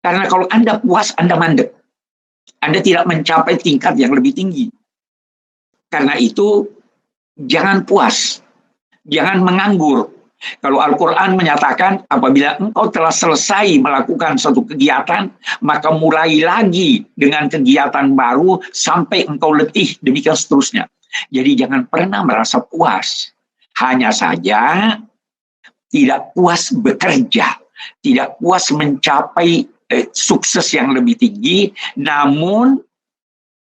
Karena kalau Anda puas, Anda mandek. Anda tidak mencapai tingkat yang lebih tinggi. Karena itu, jangan puas. Jangan menganggur. Kalau Al-Quran menyatakan, apabila engkau telah selesai melakukan suatu kegiatan, maka mulai lagi dengan kegiatan baru sampai engkau letih, demikian seterusnya. Jadi jangan pernah merasa puas. Hanya saja tidak puas bekerja, tidak puas mencapai sukses yang lebih tinggi, namun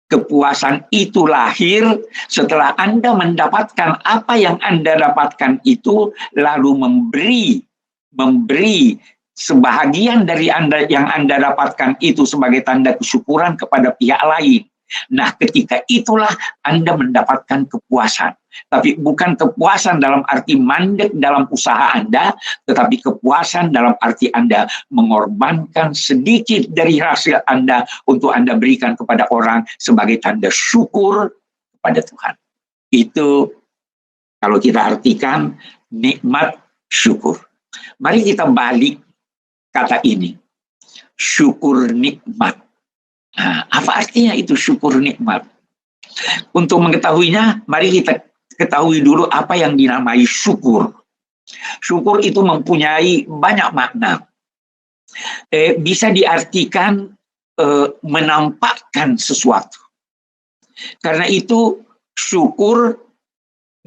kepuasan itu lahir setelah Anda mendapatkan apa yang Anda dapatkan itu, lalu memberi sebahagian dari yang Anda dapatkan itu sebagai tanda kesyukuran kepada pihak lain. Nah, ketika itulah Anda mendapatkan kepuasan. Tapi bukan kepuasan dalam arti mandek dalam usaha Anda, tetapi kepuasan dalam arti Anda mengorbankan sedikit dari hasil Anda untuk Anda berikan kepada orang sebagai tanda syukur kepada Tuhan. Itu kalau kita artikan nikmat syukur. Mari kita balik kata ini. Syukur nikmat. Nah, apa artinya itu syukur nikmat? Untuk mengetahuinya, mari kita ketahui dulu apa yang dinamai syukur. Syukur itu mempunyai banyak makna. Bisa diartikan menampakkan sesuatu. Karena itu syukur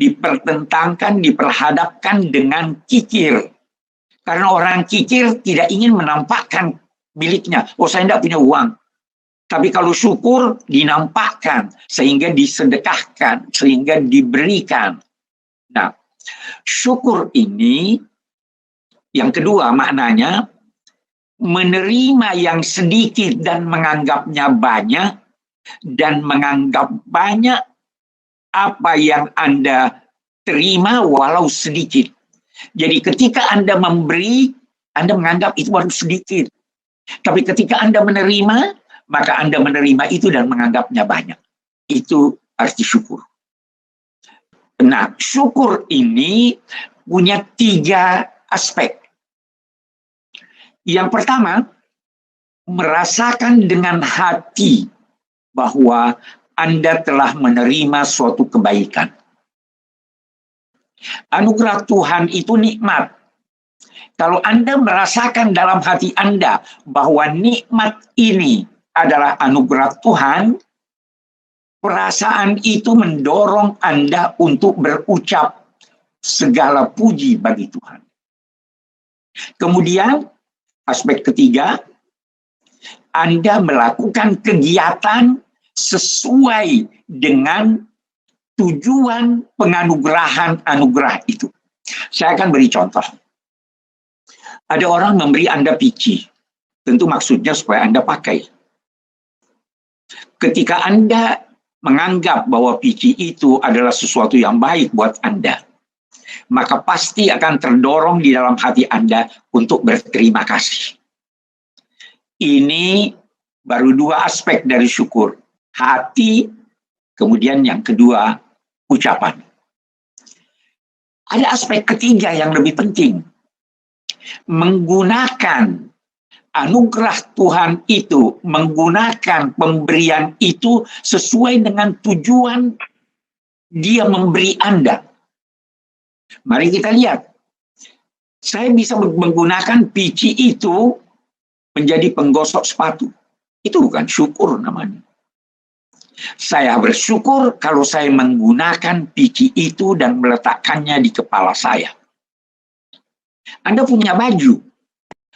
dipertentangkan, diperhadapkan dengan kikir. Karena orang kikir tidak ingin menampakkan miliknya. Oh, saya tidak punya uang. Tapi kalau syukur dinampakkan, sehingga disedekahkan, sehingga diberikan. Nah, syukur ini, yang kedua maknanya, menerima yang sedikit dan menganggapnya banyak, dan menganggap banyak apa yang Anda terima walau sedikit. Jadi ketika Anda memberi, Anda menganggap itu baru sedikit. Tapi ketika Anda menerima, maka Anda menerima itu dan menganggapnya banyak. Itu arti syukur. Nah, syukur ini punya 3 aspek. Yang pertama, merasakan dengan hati bahwa Anda telah menerima suatu kebaikan. Anugerah Tuhan itu nikmat. Kalau Anda merasakan dalam hati Anda bahwa nikmat ini adalah anugerah Tuhan, perasaan itu mendorong Anda untuk berucap segala puji bagi Tuhan. Kemudian, aspek ketiga, Anda melakukan kegiatan sesuai dengan tujuan penganugerahan anugerah itu. Saya akan beri contoh. Ada orang memberi Anda pici, tentu maksudnya supaya Anda pakai. Ketika Anda menganggap bahwa pici itu adalah sesuatu yang baik buat Anda, maka pasti akan terdorong di dalam hati Anda untuk berterima kasih. Ini baru 2 aspek dari syukur. Hati, kemudian yang kedua, ucapan. Ada aspek ketiga yang lebih penting. Menggunakan anugerah Tuhan itu, menggunakan pemberian itu sesuai dengan tujuan Dia memberi Anda. Mari kita lihat. Saya bisa menggunakan pici itu menjadi penggosok sepatu. Itu bukan syukur namanya. Saya bersyukur kalau saya menggunakan pici itu dan meletakkannya di kepala saya. Anda punya baju,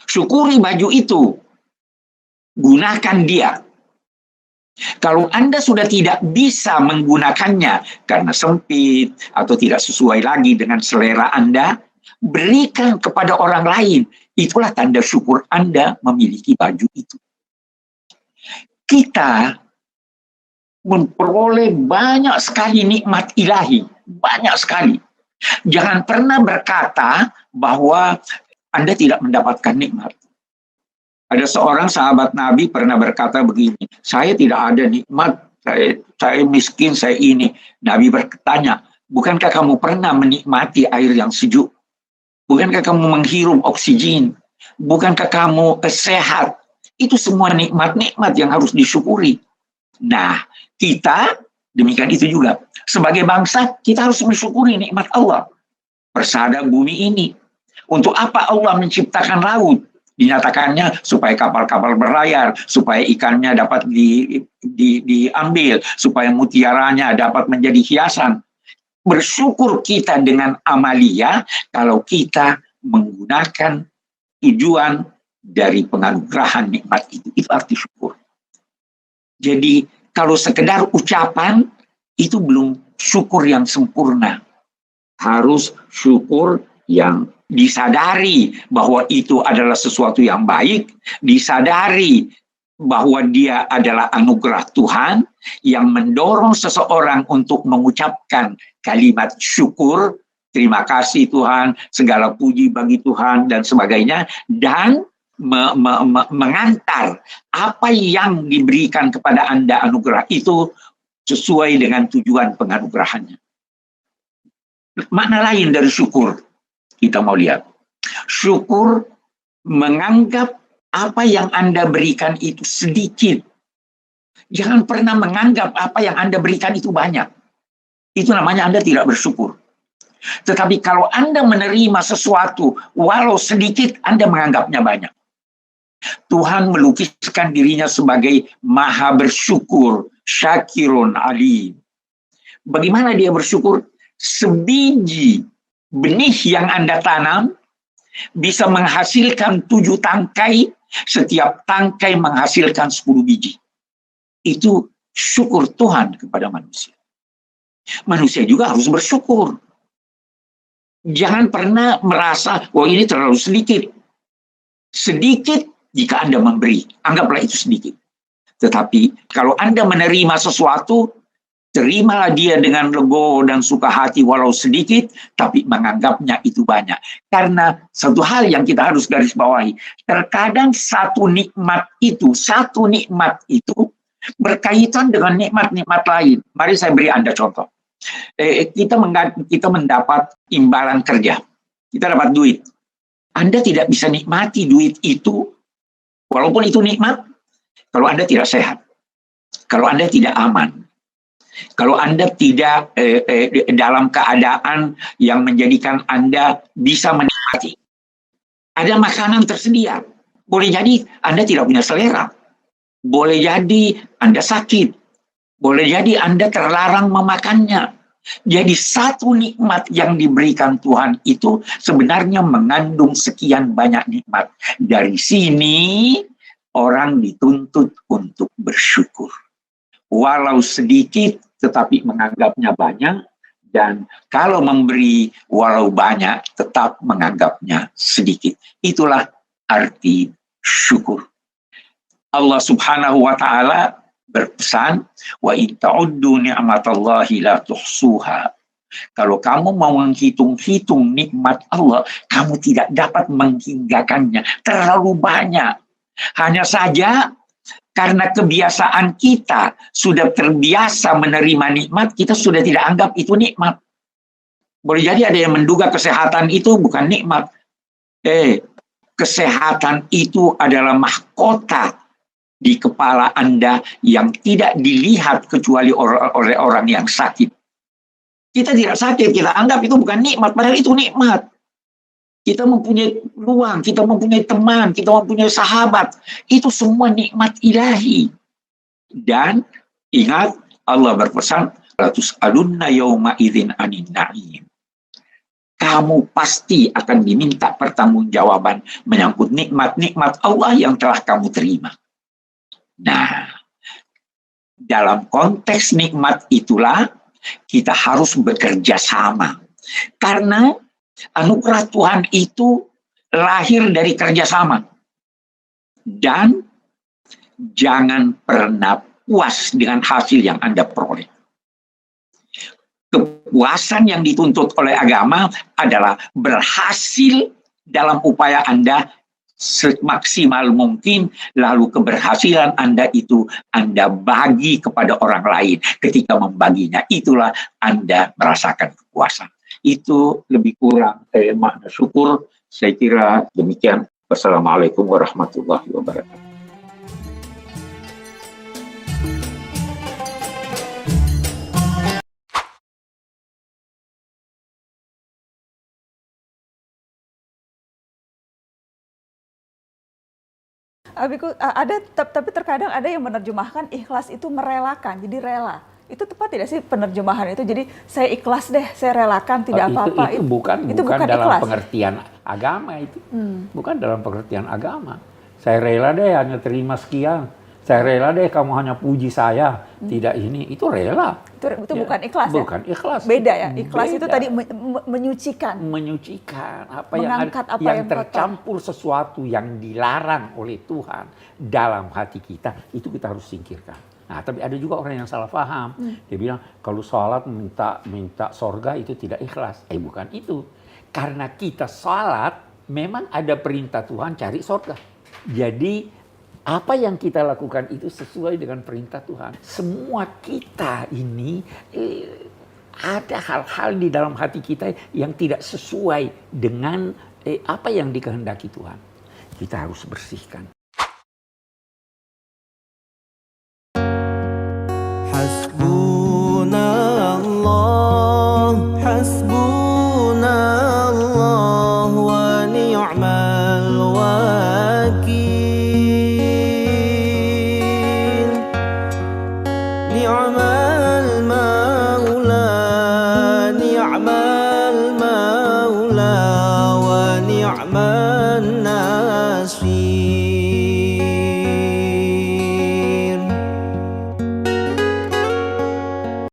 syukuri baju itu, gunakan dia. Kalau Anda sudah tidak bisa menggunakannya karena sempit atau tidak sesuai lagi dengan selera Anda, berikan kepada orang lain. Itulah tanda syukur Anda memiliki baju itu. Kita memperoleh banyak sekali nikmat ilahi, banyak sekali. Jangan pernah berkata bahwa Anda tidak mendapatkan nikmat. Ada seorang sahabat Nabi pernah berkata begini, saya tidak ada nikmat, saya miskin, saya ini. Nabi bertanya, bukankah kamu pernah menikmati air yang sejuk? Bukankah kamu menghirup oksigen? Bukankah kamu sehat? Itu semua nikmat-nikmat yang harus disyukuri. Nah, kita demikian itu juga. Sebagai bangsa, kita harus mensyukuri nikmat Allah. Persada bumi ini. Untuk apa Allah menciptakan laut? Dinyatakannya supaya kapal-kapal berlayar, supaya ikannya dapat diambil, supaya mutiaranya dapat menjadi hiasan. Bersyukur kita dengan amalia kalau kita menggunakan tujuan dari penganugerahan nikmat itu. Itu arti syukur. Jadi kalau sekedar ucapan itu belum syukur yang sempurna. Harus syukur yang disadari bahwa itu adalah sesuatu yang baik, disadari bahwa dia adalah anugerah Tuhan yang mendorong seseorang untuk mengucapkan kalimat syukur, terima kasih Tuhan, segala puji bagi Tuhan dan sebagainya, dan mengantar apa yang diberikan kepada Anda anugerah itu sesuai dengan tujuan penganugerahannya. Makna lain dari syukur kita mau lihat. Syukur menganggap apa yang Anda berikan itu sedikit. Jangan pernah menganggap apa yang Anda berikan itu banyak. Itu namanya Anda tidak bersyukur. Tetapi kalau Anda menerima sesuatu walau sedikit, Anda menganggapnya banyak. Tuhan melukiskan dirinya sebagai maha bersyukur, syakirun alim. Bagaimana dia bersyukur? Sebiji benih yang Anda tanam bisa menghasilkan 7 tangkai, setiap tangkai menghasilkan 10 biji. Itu syukur Tuhan kepada manusia. Manusia juga harus bersyukur. Jangan pernah merasa, oh ini terlalu sedikit. Sedikit jika Anda memberi, anggaplah itu sedikit. Tetapi kalau Anda menerima sesuatu, terimalah dia dengan legowo dan suka hati walau sedikit, tapi menganggapnya itu banyak. Karena satu hal yang kita harus garis bawahi, terkadang satu nikmat itu berkaitan dengan nikmat-nikmat lain. Mari saya beri Anda contoh. Kita mendapat imbalan kerja. Kita dapat duit. Anda tidak bisa nikmati duit itu, walaupun itu nikmat, kalau Anda tidak sehat. Kalau Anda tidak aman. Kalau Anda tidak dalam keadaan yang menjadikan Anda bisa menikmati. Ada makanan tersedia. Boleh jadi Anda tidak punya selera. Boleh jadi Anda sakit. Boleh jadi Anda terlarang memakannya. Jadi satu nikmat yang diberikan Tuhan itu sebenarnya mengandung sekian banyak nikmat. Dari sini orang dituntut untuk bersyukur. Walau sedikit, tetapi menganggapnya banyak, dan kalau memberi walau banyak, tetap menganggapnya sedikit. Itulah arti syukur. Allah Subhanahu wa Ta'ala berpesan, wa in ta'uddu ni'matallahi la tuhsuha. Kalau kamu mau menghitung-hitung nikmat Allah, kamu tidak dapat menghinggakannya. Terlalu banyak. Hanya saja karena kebiasaan kita sudah terbiasa menerima nikmat, kita sudah tidak anggap itu nikmat. Boleh jadi ada yang menduga kesehatan itu bukan nikmat. Kesehatan itu adalah mahkota di kepala Anda yang tidak dilihat kecuali oleh orang yang sakit. Kita tidak sakit, kita anggap itu bukan nikmat, padahal itu nikmat. Kita mempunyai ruang, kita mempunyai teman, kita mempunyai sahabat. Itu semua nikmat ilahi. Dan ingat, Allah berpesan, "Latus'alunna yauma idzin 'anin na'im." Kamu pasti akan diminta pertanggungjawaban menyangkut nikmat-nikmat Allah yang telah kamu terima. Nah, dalam konteks nikmat itulah kita harus bekerja sama. Karena anugerah Tuhan itu lahir dari kerjasama. Dan jangan pernah puas dengan hasil yang Anda peroleh. Kepuasan yang dituntut oleh agama adalah berhasil dalam upaya Anda semaksimal mungkin, lalu keberhasilan Anda itu Anda bagi kepada orang lain. Ketika membaginya, itulah Anda merasakan kepuasan. Itu lebih kurang makna syukur. Saya kira demikian. Wassalamualaikum warahmatullahi wabarakatuh. Abiku, tapi terkadang ada yang menerjemahkan ikhlas itu merelakan, jadi rela. Itu tepat tidak sih penerjemahan itu? Jadi saya ikhlas deh, saya relakan, tidak apa-apa. Itu bukan dalam ikhlas. pengertian agama itu. Bukan dalam pengertian agama. Saya rela deh hanya terima sekian. Saya rela deh kamu hanya puji saya. Tidak ini, itu rela. Itu bukan ikhlas ya? Bukan ikhlas. Beda ya? Ikhlas Beda. itu tadi menyucikan. Menyucikan. Apa Mengangkat apa yang yang tercampur sesuatu yang dilarang oleh Tuhan dalam hati kita, itu kita harus singkirkan. Nah, tapi ada juga orang yang salah paham. Dia bilang, kalau sholat minta sorga itu tidak ikhlas. Bukan itu. Karena kita sholat, memang ada perintah Tuhan cari sorga. Jadi, apa yang kita lakukan itu sesuai dengan perintah Tuhan. Semua kita ini ada hal-hal di dalam hati kita yang tidak sesuai dengan apa yang dikehendaki Tuhan. Kita harus bersihkan. Hasbunallah, hasbunallah wa ni'mal wakil. Ni'mal maula, ni'mal maula wa ni'man nasir.